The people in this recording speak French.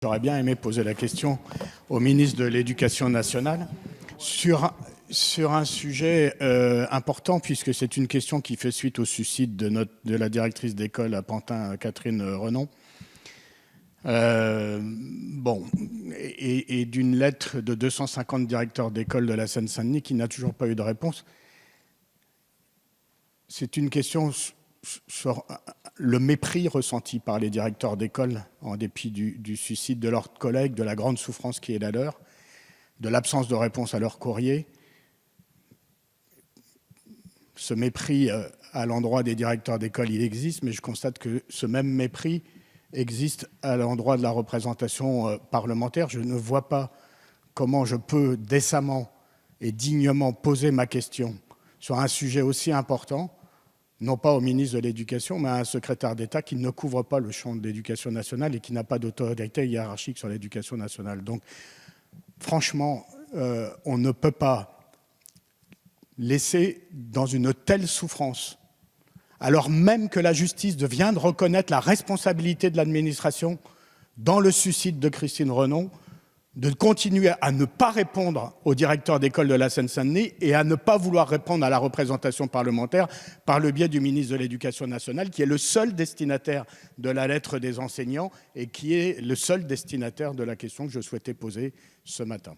J'aurais bien aimé poser la question au ministre de l'Éducation nationale sur un sujet important, puisque c'est une question qui fait suite au suicide de la directrice d'école à Pantin, Catherine Renon. Et d'une lettre de 250 directeurs d'école de la Seine-Saint-Denis qui n'a toujours pas eu de réponse. C'est une question sur le mépris ressenti par les directeurs d'école en dépit du suicide de leurs collègues, de la grande souffrance qui est la leur, de l'absence de réponse à leur courrier. Ce mépris à l'endroit des directeurs d'école, il existe, mais je constate que ce même mépris existe à l'endroit de la représentation parlementaire. Je ne vois pas comment je peux décemment et dignement poser ma question sur un sujet aussi important, non pas au ministre de l'Éducation, mais à un secrétaire d'État qui ne couvre pas le champ de l'Éducation nationale et qui n'a pas d'autorité hiérarchique sur l'Éducation nationale. Donc, franchement, on ne peut pas laisser dans une telle souffrance, alors même que la justice vient de reconnaître la responsabilité de l'administration dans le suicide de Christine Renon, de continuer à ne pas répondre au directeur d'école de la Seine-Saint-Denis et à ne pas vouloir répondre à la représentation parlementaire par le biais du ministre de l'Éducation nationale, qui est le seul destinataire de la lettre des enseignants et qui est le seul destinataire de la question que je souhaitais poser ce matin.